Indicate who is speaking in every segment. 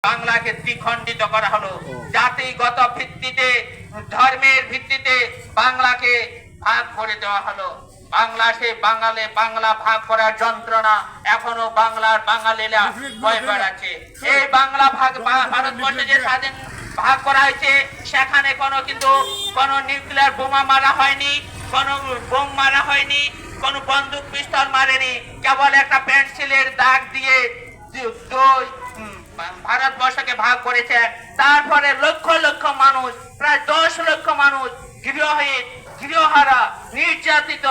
Speaker 1: বাংলাকে দ্বিখণ্ডিত করা হলো, জাতিগত ভিত্তিতে, ধর্মের ভিত্তিতে বাংলাকে ভাগ করে দেওয়া হলো। বাংলা সেই বাংলা ভাগ করার যন্ত্রণা এখনো বাংলার বাঙালিরা বয়ে বেড়াচ্ছে। এই বাংলা ভাগ, ভারতবর্ষে যে স্বাধীন ভাগ করা হয়েছে সেখানে কোনো নিউক্লিয়ার বোমা মারা হয়নি, কোনো বোম মারা হয়নি, কোনো বন্দুক পিস্তল মারেনি, কেবল একটা পেন্সিলের দাগ দিয়ে ভারতবর্ষকে ভাগ করেছে। তারপরে লক্ষ লক্ষ মানুষ, প্রায় 10 লক্ষ মানুষ গৃহহীন, গৃহহারা, নির্যাতিত,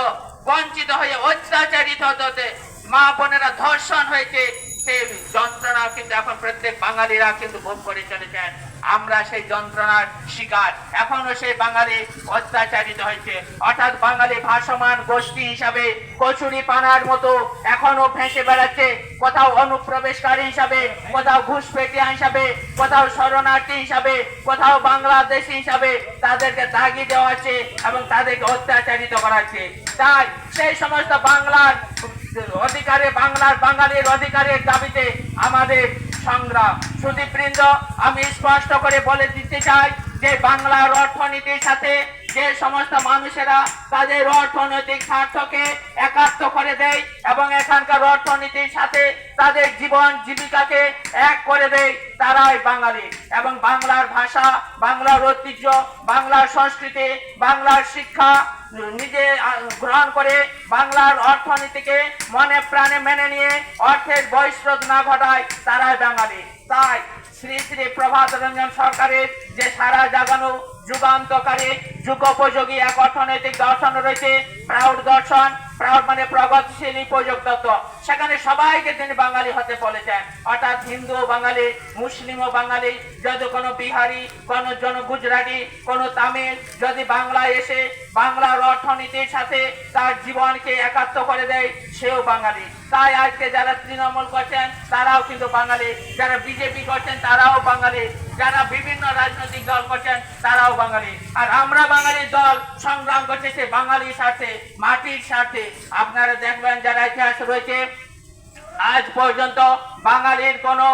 Speaker 1: বঞ্চিত হয়ে অত্যাচারিত হতে, মা বোনেরা ধর্ষণ হয়েছে। সেই যন্ত্রণা কিন্তু এখন প্রত্যেক বাঙালিরা কিন্তু ভোগ করে চলেছেন। আমরা সেই যন্ত্রণার শিকার। এখনো সেই বাঙালি অত্যাচারিত হয়েছে, অর্থাৎ বাঙালি ভাসমান গোষ্ঠী হিসাবে কচুরি পানার মতো এখনো ভেসে বেড়াচ্ছে। কোথাও অনুপ্রবেশকারী হিসাবে, কোথাও ঘুষপেটিয়া হিসাবে, কোথাও শরণার্থী হিসাবে, কোথাও বাংলাদেশি হিসাবে তাদেরকে দাগি দেওয়া হচ্ছে এবং তাদেরকে অত্যাচারিত করা হচ্ছে। তাই সেই সমস্ত বাংলার বাঙালির অধিকারের দাবিতে আমাদের সংগ্রাম। সুধীবৃন্দ, আমি স্পষ্ট করে বলে দিতে চাই যে বাংলার অর্থনীতির সাথে যে সমস্ত মানুষেরা তাদের অর্থনৈতিক স্বার্থকে একাত্ম করে দেয় এবং এখানকার অর্থনীতির সাথে তাদের জীবন জীবিকাকে এক করে দেয়, তারাই বাঙালি। এবং বাংলার ভাষা, বাংলার ঐতিহ্য, বাংলার সংস্কৃতি, বাংলার শিক্ষা নিজে গ্রহণ করে বাংলার অর্থনীতিকে মনে প্রাণে মেনে নিয়ে অর্থের বহিষ্কৃত না ঘটায়, তারাই বাঙালি। তাই শ্রী শ্রী প্রভাত রঞ্জন সরকারের যে সারা জাগানো যুগান্তকারী যুগোপযোগী এক অর্থনৈতিক দর্শন রয়েছে, প্রাউড দর্শন, প্রাউড মানে প্রগতিশীল উপযোগ তত্ত্ব, সেখানে সবাইকে তিনি বাঙালি হতে বলেছেন। অর্থাৎ হিন্দু বাঙালি, মুসলিমও বাঙালি, যদি কোনো বিহারি, কোনো গুজরাটি, কোনো তামিল যদি বাংলায় এসে বাংলার অর্থনীতির সাথে তার জীবনকে একাত্ম করে দেয়, সেও বাঙালি। তাই আজকে যারা তৃণমূল করছেন তারাও কিন্তু বাঙালি, যারা বিজেপি করছেন তারাও বাঙালি, যারা বিভিন্ন রাজনৈতিক দল করছেন তারাও বাঙালি। আর আমরা বাঙালি দল সংগ্রাম করছে সে বাঙালির স্বার্থে, মাটির স্বার্থে। আপনারা দেখবেন যারা ইতিহাস রয়েছে, আজ পর্যন্ত বাঙালির কোনো